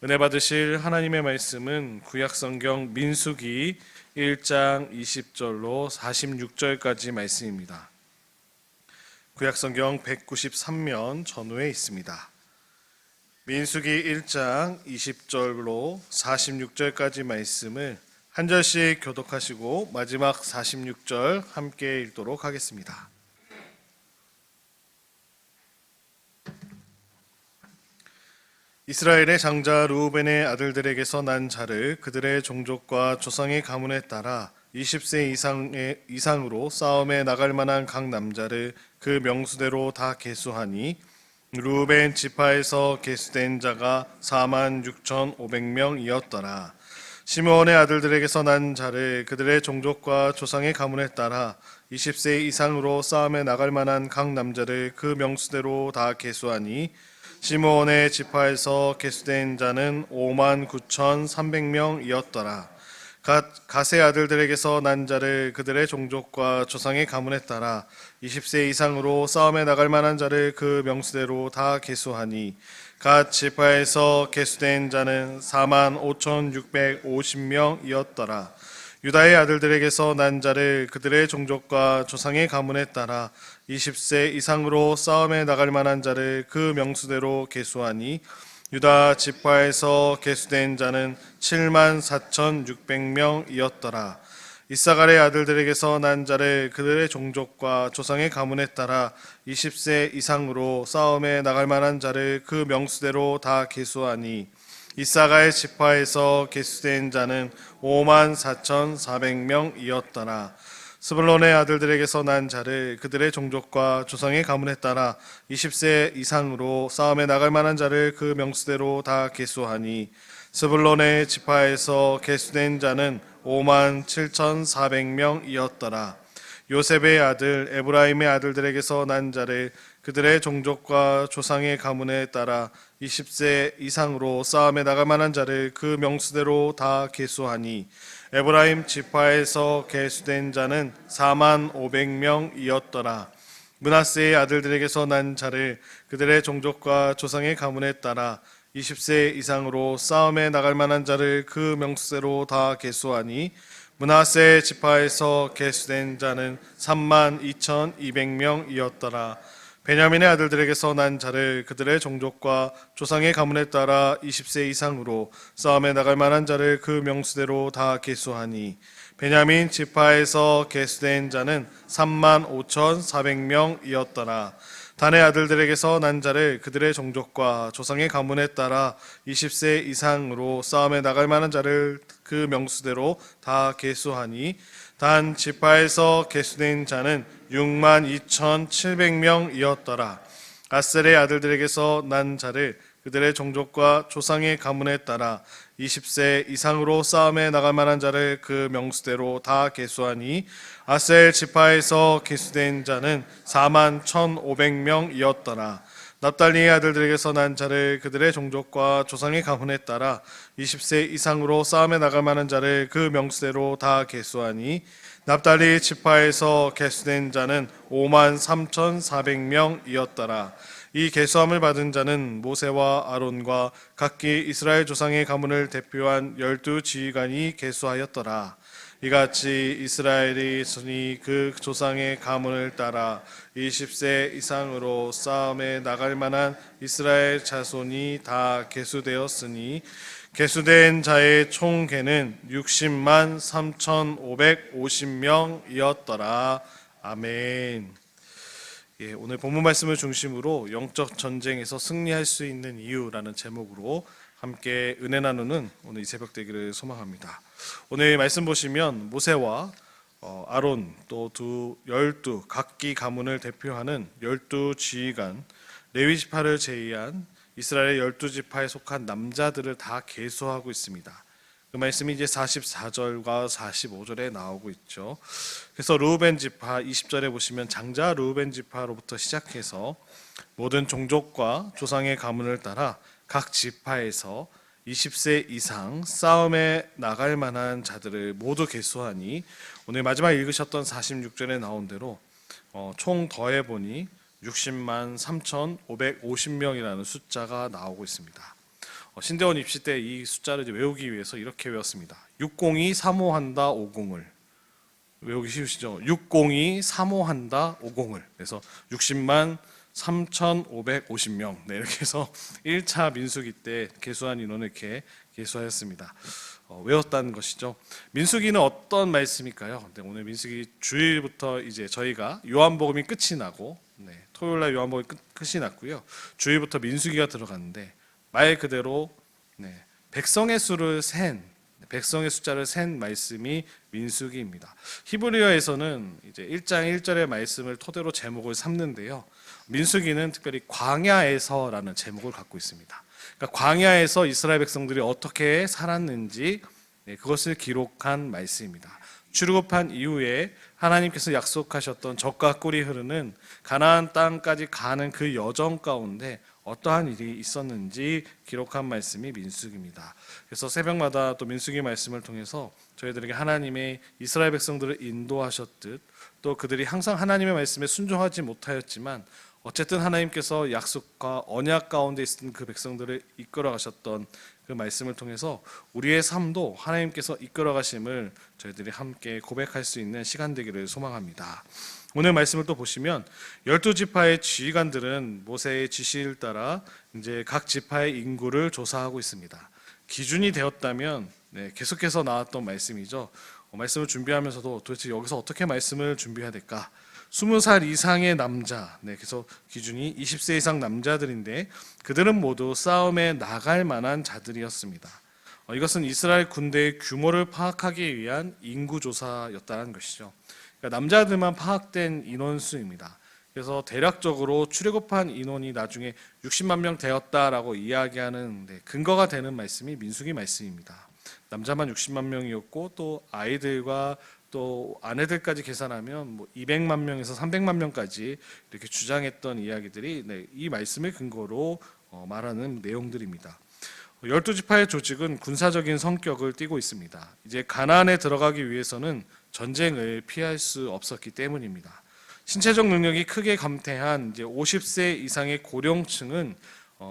은혜 받으실 하나님의 말씀은 구약성경 민수기 1장 20절로 46절까지 말씀입니다. 구약성경 193면 전후에 있습니다. 민수기 1장 20절로 46절까지 말씀을 한 절씩 교독하시고 마지막 46절 함께 읽도록 하겠습니다. 이스라엘의 장자 르우벤의 아들들에게서 난 자를 그들의 종족과 조상의 가문에 따라 20세 이상으로 싸움에 나갈 만한 각 남자를 그 명수대로 다 계수하니 르우벤 지파에서 계수된 자가 46,500명이었더라. 시므온의 아들들에게서 난 자를 그들의 종족과 조상의 가문에 따라 20세 이상으로 싸움에 나갈 만한 각 남자를 그 명수대로 다 계수하니 시므온의 지파에서 계수된 자는 59,300명이었더라. 갓의 아들들에게서 난 자를 그들의 종족과 조상의 가문에 따라 20세 이상으로 싸움에 나갈 만한 자를 그 명수대로 다 계수하니 갓 지파에서 계수된 자는 45,650명이었더라. 유다의 아들들에게서 난 자를 그들의 종족과 조상의 가문에 따라 20세 이상으로 싸움에 나갈 만한 자를 그 명수대로 계수하니 유다 지파에서 계수된 자는 74,600명이었더라. 이사갈의 아들들에게서 난 자를 그들의 종족과 조상의 가문에 따라 20세 이상으로 싸움에 나갈 만한 자를 그 명수대로 다 계수하니 이사갈 지파에서 계수된 자는 54,400명이었더라. 스불론의 아들들에게서 난 자를 그들의 종족과 조상의 가문에 따라 20세 이상으로 싸움에 나갈 만한 자를 그 명수대로 다 계수하니 스불론의 지파에서 계수된 자는 57,400명이었더라. 요셉의 아들 에브라임의 아들들에게서 난 자를 그들의 종족과 조상의 가문에 따라 20세 이상으로 싸움에 나갈 만한 자를 그 명수대로 다 계수하니 에브라임 지파에서 계수된 자는 45,000명이었더라. 므낫세의 아들들에게서 난 자를 그들의 종족과 조상의 가문에 따라 20세 이상으로 싸움에 나갈 만한 자를 그 명수대로 다 계수하니 므낫세 지파에서 계수된 자는 32,200명이었더라. 베냐민의 아들들에게서 난 자를 그들의 종족과 조상의 가문에 따라 20세 이상으로 싸움에 나갈 만한 자를 그 명수대로 다 계수하니 베냐민 지파에서 계수된 자는 35,400명이었더라. 단의 아들들에게서 난 자를 그들의 종족과 조상의 가문에 따라 20세 이상으로 싸움에 나갈 만한 자를 그 명수대로 다 계수하니 단 지파에서 계수된 자는 62,700명이었더라. 아셀의 아들들에게서 난 자를 그들의 종족과 조상의 가문에 따라 20세 이상으로 싸움에 나갈 만한 자를 그 명수대로 다 계수하니 아셀 지파에서 계수된 자는 41,500명이었더라. 납달리의 아들들에게서 난 자를 그들의 종족과 조상의 가문에 따라 20세 이상으로 싸움에 나갈 만한 자를 그 명수대로 다 계수하니 납달리 지파에서 계수된 자는 53,400명이었더라. 이 계수함을 받은 자는 모세와 아론과 각기 이스라엘 조상의 가문을 대표한 12지휘관이 계수하였더라. 이같이 이스라엘이 순이 그 조상의 가문을 따라 20세 이상으로 싸움에 나갈 만한 이스라엘 자손이 다 계수되었으니 계수된 자의 총계는 60만 3,550명이었더라. 아멘. 오늘 본문 말씀을 중심으로 영적 전쟁에서 승리할 수 있는 이유라는 제목으로 함께 은혜 나누는 오늘 이 새벽 되기를 소망합니다. 오늘 말씀 보시면 모세와 아론 또 12 각기 가문을 대표하는 12지휘관 레위 지파를 제외한 이스라엘 12지파에 속한 남자들을 다 계수하고 있습니다. 그 말씀이 이제 44절과 45절에 나오고 있죠. 그래서 르우벤 지파 20절에 보시면 장자 르우벤 지파로부터 시작해서 모든 종족과 조상의 가문을 따라 각 지파에서 20세 이상 싸움에 나갈 만한 자들을 모두 계수하니 오늘 마지막 읽으셨던 46절에 나온 대로 총 더해보니 60만 3,550명이라는 숫자가 나오고 있습니다. 신대원 입시 때 이 숫자를 이제 외우기 위해서 이렇게 외웠습니다. 602 사모한다 50을. 외우기 쉬우시죠? 602 사모한다 50을. 그래서 60만 3,550명. 네, 이렇게 해서 1차 민수기 때 계수한 인원을 이렇게 계수하였습니다. 외웠다는 것이죠. 민수기는 어떤 말씀일까요? 네, 오늘 민수기 주일부터 이제 저희가 요한복음이 끝이 나고, 네, 토요일 날 요한복음이 끝이 났고요. 주일부터 민수기가 들어갔는데 말 그대로, 네, 백성의 수를 센, 백성의 숫자를 센 말씀이 민수기입니다. 히브리어에서는 이제 1장 1절의 말씀을 토대로 제목을 삼는데요. 민수기는 특별히 광야에서라는 제목을 갖고 있습니다. 그러니까 광야에서 이스라엘 백성들이 어떻게 살았는지, 네, 그것을 기록한 말씀입니다. 출애굽한 이후에 하나님께서 약속하셨던 젖과 꿀이 흐르는 가나안 땅까지 가는 그 여정 가운데 어떠한 일이 있었는지 기록한 말씀이 민수기입니다. 그래서 새벽마다 또 민수기 말씀을 통해서 저희들에게 하나님의 이스라엘 백성들을 인도하셨듯, 또 그들이 항상 하나님의 말씀에 순종하지 못하였지만 어쨌든 하나님께서 약속과 언약 가운데 있었던 그 백성들을 이끌어 가셨던 그 말씀을 통해서 우리의 삶도 하나님께서 이끌어 가심을 저희들이 함께 고백할 수 있는 시간 되기를 소망합니다. 오늘 말씀을 또 보시면 12지파의 지휘관들은 모세의 지시를 따라 이제 각 지파의 인구를 조사하고 있습니다. 기준이 되었다면, 네, 계속해서 나왔던 말씀이죠. 말씀을 준비하면서도 도대체 여기서 어떻게 말씀을 준비해야 될까? 20살 이상의 남자, 네, 그래서 기준이 20세 이상 남자들인데 그들은 모두 싸움에 나갈 만한 자들이었습니다. 이것은 이스라엘 군대의 규모를 파악하기 위한 인구조사였다는 것이죠. 그러니까 남자들만 파악된 인원수입니다. 그래서 대략적으로 출애굽한 인원이 나중에 60만 명 되었다라고 이야기하는, 네, 근거가 되는 말씀이 민수기 말씀입니다. 남자만 60만 명이었고 또 아이들과 또 아내들까지 계산하면 뭐 200만 명에서 300만 명까지 이렇게 주장했던 이야기들이, 네, 이 말씀을 근거로 말하는 내용들입니다. 12지파의 조직은 군사적인 성격을 띠고 있습니다. 이제 가나안에 들어가기 위해서는 전쟁을 피할 수 없었기 때문입니다. 신체적 능력이 크게 감퇴한 이제 50세 이상의 고령층은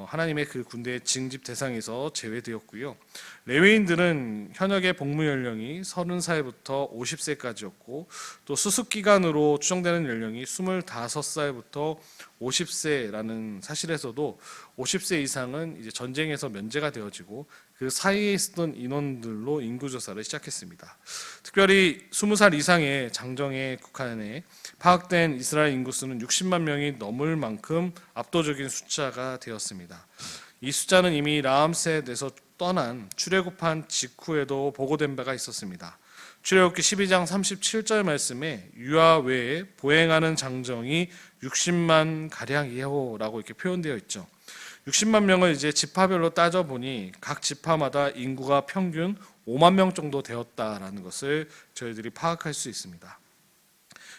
하나님의 그 군대의 징집 대상에서 제외되었고요. 레위인들은 현역의 복무 연령이 30살부터 50세까지였고 또 수습 기간으로 추정되는 연령이 25살부터 50세라는 사실에서도 50세 이상은 이제 전쟁에서 면제가 되어지고 그 사이에 있었던 인원들로 인구조사를 시작했습니다. 특별히 20살 이상의 장정의 국한에 파악된 이스라엘 인구수는 60만 명이 넘을 만큼 압도적인 숫자가 되었습니다. 이 숫자는 이미 라암셋에서 떠난 출애굽한 직후에도 보고된 바가 있었습니다. 출애굽기 12장 37절 말씀에 유아 외에 보행하는 장정이 60만 가량이요라고 이렇게 표현되어 있죠. 60만 명을 이제 지파별로 따져 보니 각 지파마다 인구가 평균 5만 명 정도 되었다라는 것을 저희들이 파악할 수 있습니다.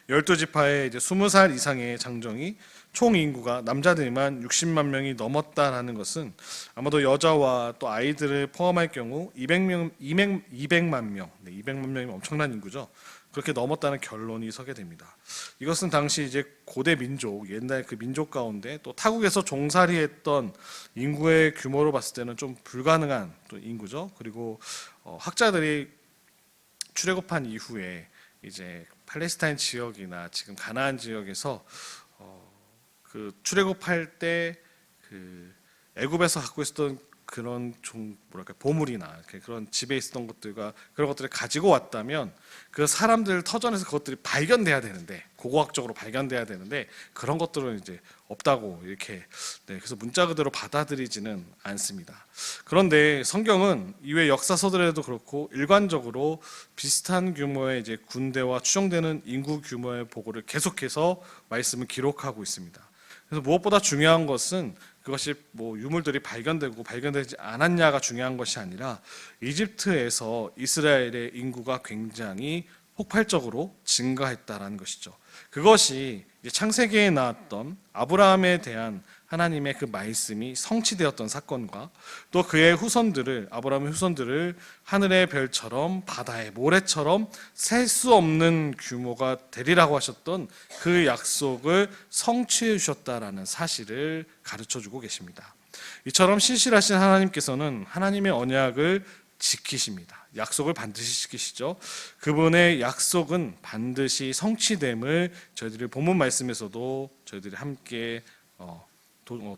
12지파의 이제 20살 이상의 장정이 총 인구가 남자들만 60만 명이 넘었다라는 것은 아마도 여자와 또 아이들을 포함할 경우 200만 명, 네, 200만 명이면 엄청난 인구죠. 그렇게 넘었다는 결론이 서게 됩니다. 이것은 당시 이제 고대 민족, 옛날 그 민족 가운데 또 타국에서 종살이했던 인구의 규모로 봤을 때는 좀 불가능한 또 인구죠. 그리고 학자들이 출애굽한 이후에 이제 팔레스타인 지역이나 지금 가나안 지역에서 그 출애굽할 때 그 애굽에서 갖고 있었던 그런 보물이나 그런 집에 있었던 것들과 그런 것들을 가지고 왔다면 그 사람들 터전에서 그것들이 발견돼야 되는데, 고고학적으로 발견돼야 되는데 그런 것들은 이제 없다고 이렇게, 네, 그래서 문자 그대로 받아들이지는 않습니다. 그런데 성경은 이외 역사서들에도 그렇고 일관적으로 비슷한 규모의 이제 군대와 추정되는 인구 규모의 보고를 계속해서 말씀을 기록하고 있습니다. 그래서 무엇보다 중요한 것은 그것이 뭐 유물들이 발견되고 발견되지 않았냐가 중요한 것이 아니라 이집트에서 이스라엘의 인구가 굉장히 폭발적으로 증가했다라는 것이죠. 그것이 창세기에 나왔던 아브라함에 대한 하나님의 그 말씀이 성취되었던 사건과 또 그의 후손들을, 아브라함의 후손들을 하늘의 별처럼 바다의 모래처럼 셀 수 없는 규모가 되리라고 하셨던 그 약속을 성취해 주셨다라는 사실을 가르쳐 주고 계십니다. 이처럼 신실하신 하나님께서는 하나님의 언약을 지키십니다. 약속을 반드시 지키시죠. 그분의 약속은 반드시 성취됨을 저희들이 본문 말씀에서도 저희들이 함께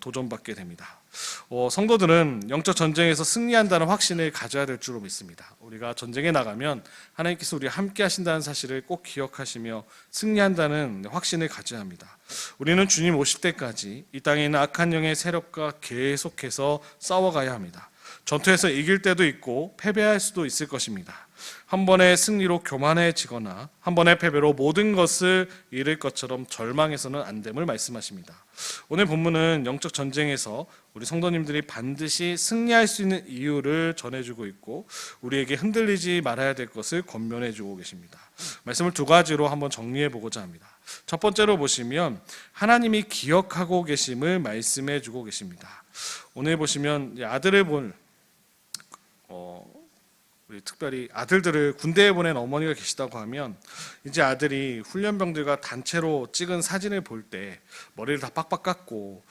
도전받게 됩니다. 성도들은 영적 전쟁에서 승리한다는 확신을 가져야 될 줄로 믿습니다. 우리가 전쟁에 나가면 하나님께서 우리와 함께 하신다는 사실을 꼭 기억하시며 승리한다는 확신을 가져야 합니다. 우리는 주님 오실 때까지 이 땅에 있는 악한 영의 세력과 계속해서 싸워가야 합니다. 전투에서 이길 때도 있고 패배할 수도 있을 것입니다. 한 번의 승리로 교만해지거나 한 번의 패배로 모든 것을 잃을 것처럼 절망해서는 안 됨을 말씀하십니다. 오늘 본문은 영적 전쟁에서 우리 성도님들이 반드시 승리할 수 있는 이유를 전해주고 있고 우리에게 흔들리지 말아야 될 것을 권면해주고 계십니다. 말씀을 두 가지로 한번 정리해보고자 합니다. 첫 번째로 보시면 하나님이 기억하고 계심을 말씀해주고 계십니다. 오늘 보시면 아들을 본 우리 특별히 아들들을 군대에 보낸 어머니가 계시다고 하면 이제 아들이 훈련병들과 단체로 찍은 사진을 볼 때 머리를 다 빡빡 깎고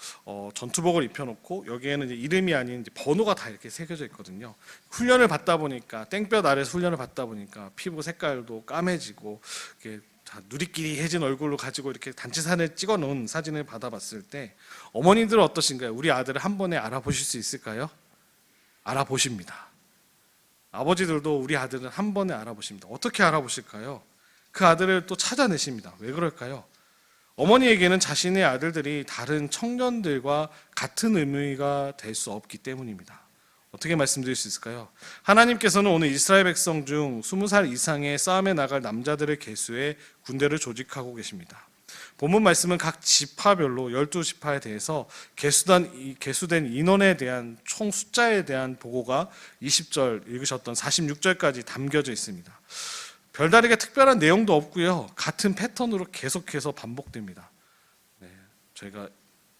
전투복을 입혀놓고 여기에는 이제 이름이 아닌 이제 번호가 다 이렇게 새겨져 있거든요. 훈련을 받다 보니까 땡볕 아래서 훈련을 받다 보니까 피부 색깔도 까매지고 이렇게 누리끼리해진 얼굴로 가지고 이렇게 단체 사진을 찍어놓은 사진을 받아봤을 때 어머니들은 어떠신가요? 우리 아들을 한 번에 알아보실 수 있을까요? 알아보십니다. 아버지들도 우리 아들은 한 번에 알아보십니다. 어떻게 알아보실까요? 그 아들을 또 찾아내십니다. 왜 그럴까요? 어머니에게는 자신의 아들들이 다른 청년들과 같은 의미가 될 수 없기 때문입니다. 어떻게 말씀드릴 수 있을까요? 하나님께서는 오늘 이스라엘 백성 중 20살 이상의 싸움에 나갈 남자들을 계수해 군대를 조직하고 계십니다. 본문 말씀은 각 지파별로 12지파에 대해서 계수된 인원에 대한 총 숫자에 대한 보고가 20절 읽으셨던 46절까지 담겨져 있습니다. 별다르게 특별한 내용도 없고요. 같은 패턴으로 계속해서 반복됩니다. 네,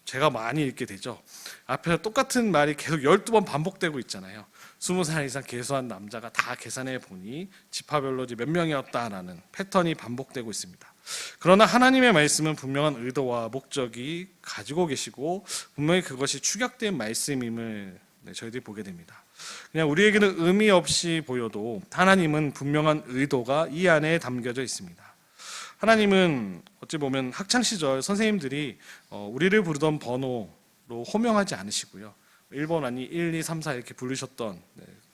제가 많이 읽게 되죠. 앞에 똑같은 말이 계속 12번 반복되고 있잖아요. 20살 이상 계수한 남자가 다 계산해 보니 지파별로 몇 명이었다라는 패턴이 반복되고 있습니다. 그러나 하나님의 말씀은 분명한 의도와 목적이 가지고 계시고 분명히 그것이 축약된 말씀임을 저희들이 보게 됩니다. 그냥 우리에게는 의미 없이 보여도 하나님은 분명한 의도가 이 안에 담겨져 있습니다. 하나님은 어찌 보면 학창시절 선생님들이 우리를 부르던 번호로 호명하지 않으시고요. 1번 아니 1, 2, 3, 4 이렇게 부르셨던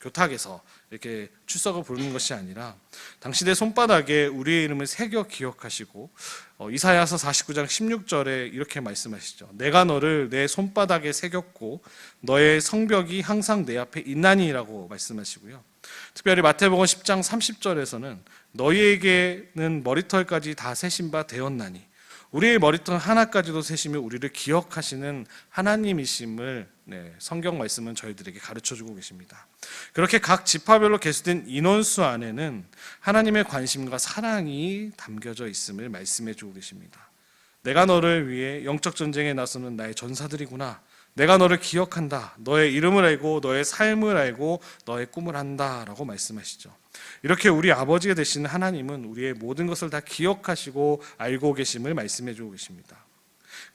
교탁에서 이렇게 출석을 부르는 것이 아니라 당시 내 손바닥에 우리의 이름을 새겨 기억하시고 이사야서 49장 16절에 이렇게 말씀하시죠. 내가 너를 내 손바닥에 새겼고 너의 성벽이 항상 내 앞에 있나니라고 말씀하시고요. 특별히 마태복음 10장 30절에서는 너희에게는 머리털까지 다 세신 바 되었나니 우리의 머리털 하나까지도 세시며 우리를 기억하시는 하나님이심을 성경 말씀은 저희들에게 가르쳐주고 계십니다. 그렇게 각 지파별로 계수된 인원수 안에는 하나님의 관심과 사랑이 담겨져 있음을 말씀해주고 계십니다. 내가 너를 위해 영적 전쟁에 나서는 나의 전사들이구나. 내가 너를 기억한다. 너의 이름을 알고 너의 삶을 알고 너의 꿈을 한다 라고 말씀하시죠. 이렇게 우리 아버지가 되시는 하나님은 우리의 모든 것을 다 기억하시고 알고 계심을 말씀해주고 계십니다.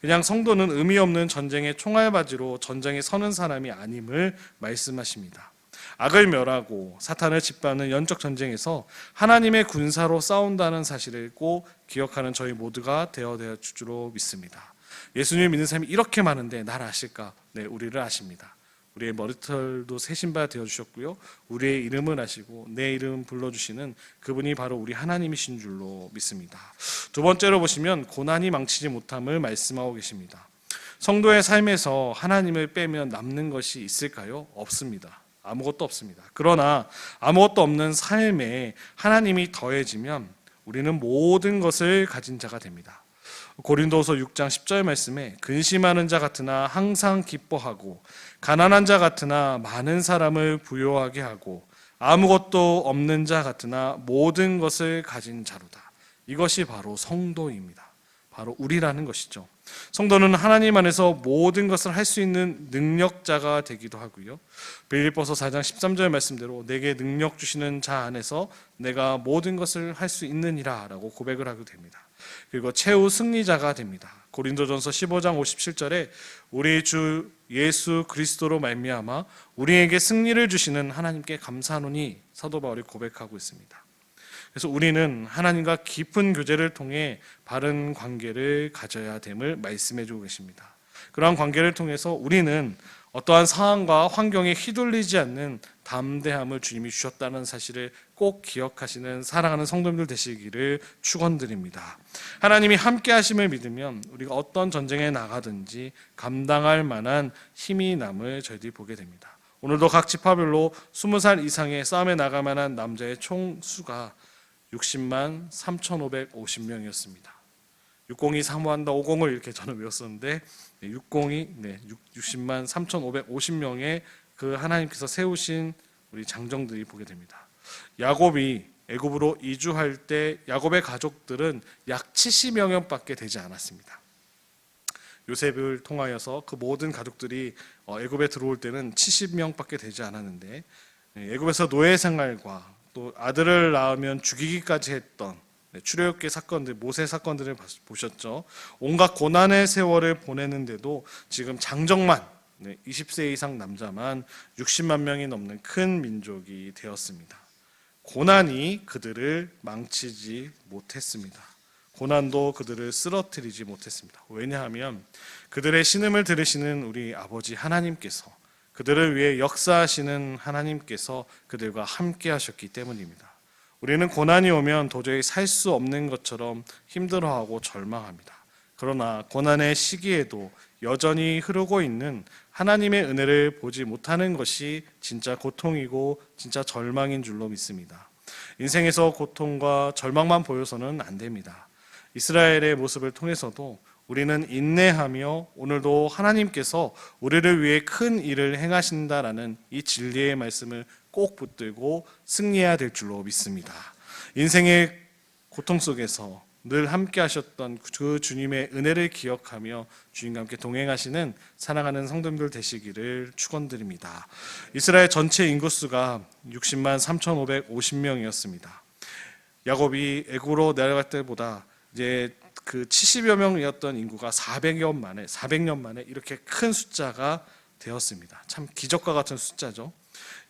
그냥 성도는 의미 없는 전쟁의 총알바지로 전쟁에 서는 사람이 아님을 말씀하십니다. 악을 멸하고 사탄을 짓밟는 영적 전쟁에서 하나님의 군사로 싸운다는 사실을 꼭 기억하는 저희 모두가 되어야 주로 믿습니다. 예수님을 믿는 사람이 이렇게 많은데 나를 아실까? 네, 우리를 아십니다. 우리의 머리털도 세신 바 되어주셨고요. 우리의 이름을 아시고 내 이름 불러주시는 그분이 바로 우리 하나님이신 줄로 믿습니다. 두 번째로 보시면 고난이 망치지 못함을 말씀하고 계십니다. 성도의 삶에서 하나님을 빼면 남는 것이 있을까요? 없습니다. 아무것도 없습니다. 그러나 아무것도 없는 삶에 하나님이 더해지면 우리는 모든 것을 가진 자가 됩니다. 고린도서 6장 10절 말씀에 근심하는 자 같으나 항상 기뻐하고 가난한 자 같으나 많은 사람을 부요하게 하고 아무것도 없는 자 같으나 모든 것을 가진 자로다. 이것이 바로 성도입니다. 바로 우리라는 것이죠. 성도는 하나님 안에서 모든 것을 할 수 있는 능력자가 되기도 하고요. 빌립보서 4장 13절 말씀대로 내게 능력 주시는 자 안에서 내가 모든 것을 할 수 있느니라 라고 고백을 하게 됩니다. 그리고 최후 승리자가 됩니다. 고린도전서 15장 57절에 우리 주 예수 그리스도로 말미암아 우리에게 승리를 주시는 하나님께 감사하노니 사도 바울이 고백하고 있습니다. 그래서 우리는 하나님과 깊은 교제를 통해 바른 관계를 가져야 됨을 말씀해 주고 계십니다. 그러한 관계를 통해서 우리는 어떠한 상황과 환경에 휘둘리지 않는 담대함을 주님이 주셨다는 사실을 꼭 기억하시는 사랑하는 성도님들 되시기를 축원드립니다. 하나님이 함께 하심을 믿으면 우리가 어떤 전쟁에 나가든지 감당할 만한 힘이 남을 저희들이 보게 됩니다. 오늘도 각 지파별로 20살 이상의 싸움에 나갈 만한 남자의 총수가 60만 3,550명이었습니다. 602 사모한다 50을 이렇게 저는 외웠었는데 602 60만 3,550명의 그 하나님께서 세우신 우리 장정들이 보게 됩니다. 야곱이 애굽으로 이주할 때 야곱의 가족들은 약 70여명밖에 되지 않았습니다. 요셉을 통하여서 그 모든 가족들이 애굽에 들어올 때는 70명밖에 되지 않았는데 애굽에서 노예 생활과 또 아들을 낳으면 죽이기까지 했던 출애굽기 사건들, 모세 사건들을 보셨죠. 온갖 고난의 세월을 보내는데도 지금 장정만 20세 이상 남자만 60만 명이 넘는 큰 민족이 되었습니다. 고난이 그들을 망치지 못했습니다. 고난도 그들을 쓰러뜨리지 못했습니다. 왜냐하면 그들의 신음을 들으시는 우리 아버지 하나님께서, 그들을 위해 역사하시는 하나님께서 그들과 함께 하셨기 때문입니다. 우리는 고난이 오면 도저히 살 수 없는 것처럼 힘들어하고 절망합니다. 그러나 고난의 시기에도 여전히 흐르고 있는 하나님의 은혜를 보지 못하는 것이 진짜 고통이고 진짜 절망인 줄로 믿습니다. 인생에서 고통과 절망만 보여서는 안 됩니다. 이스라엘의 모습을 통해서도 우리는 인내하며 오늘도 하나님께서 우리를 위해 큰 일을 행하신다라는 이 진리의 말씀을 꼭 붙들고 승리해야 될 줄로 믿습니다. 인생의 고통 속에서 늘 함께 하셨던 그 주님의 은혜를 기억하며 주님과 함께 동행하시는 사랑하는 성도님들 되시기를 축원드립니다. 이스라엘 전체 인구수가 60만 3,550명이었습니다. 야곱이 애굽으로 내려갈 때보다 이제 그 70여 명이었던 인구가 400년 만에 이렇게 큰 숫자가 되었습니다. 참 기적과 같은 숫자죠.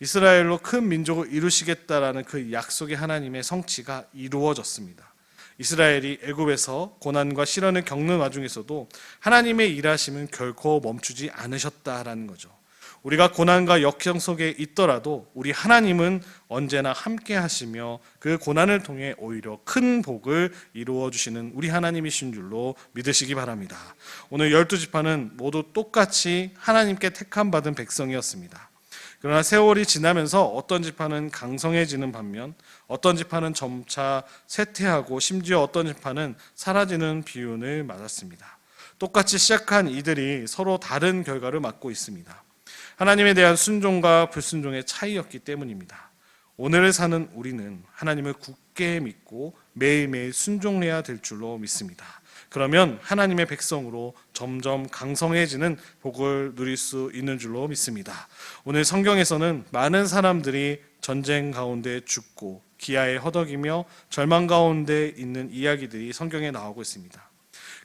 이스라엘로 큰 민족을 이루시겠다라는 그 약속의 하나님의 성취가 이루어졌습니다. 이스라엘이 애굽에서 고난과 시련을 겪는 와중에서도 하나님의 일하심은 결코 멈추지 않으셨다라는 거죠. 우리가 고난과 역경 속에 있더라도 우리 하나님은 언제나 함께 하시며 그 고난을 통해 오히려 큰 복을 이루어 주시는 우리 하나님이신 줄로 믿으시기 바랍니다. 오늘 12지파는 모두 똑같이 하나님께 택함 받은 백성이었습니다. 그러나 세월이 지나면서 어떤 지파는 강성해지는 반면 어떤 지파는 점차 쇠퇴하고 심지어 어떤 지파는 사라지는 비운을 맞았습니다. 똑같이 시작한 이들이 서로 다른 결과를 맞고 있습니다. 하나님에 대한 순종과 불순종의 차이였기 때문입니다. 오늘을 사는 우리는 하나님을 굳게 믿고 매일매일 순종해야 될 줄로 믿습니다. 그러면 하나님의 백성으로 점점 강성해지는 복을 누릴 수 있는 줄로 믿습니다. 오늘 성경에서는 많은 사람들이 전쟁 가운데 죽고 기아에 허덕이며 절망 가운데 있는 이야기들이 성경에 나오고 있습니다.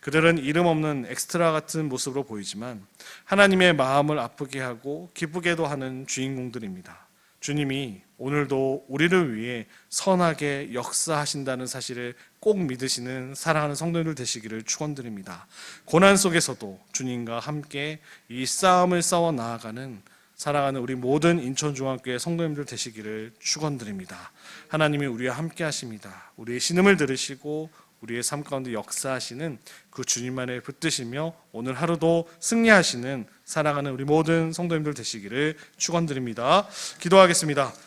그들은 이름 없는 엑스트라 같은 모습으로 보이지만 하나님의 마음을 아프게 하고 기쁘게도 하는 주인공들입니다. 주님이 오늘도 우리를 위해 선하게 역사하신다는 사실을 꼭 믿으시는 사랑하는 성도들 되시기를 축원드립니다. 고난 속에서도 주님과 함께 이 싸움을 싸워 나아가는 사랑하는 우리 모든 인천중앙교회 성도님들 되시기를 축원드립니다. 하나님이 우리와 함께 하십니다. 우리의 신음을 들으시고 우리의 삶 가운데 역사하시는 그 주님만을 붙드시며 오늘 하루도 승리하시는 사랑하는 우리 모든 성도님들 되시기를 축원드립니다. 기도하겠습니다.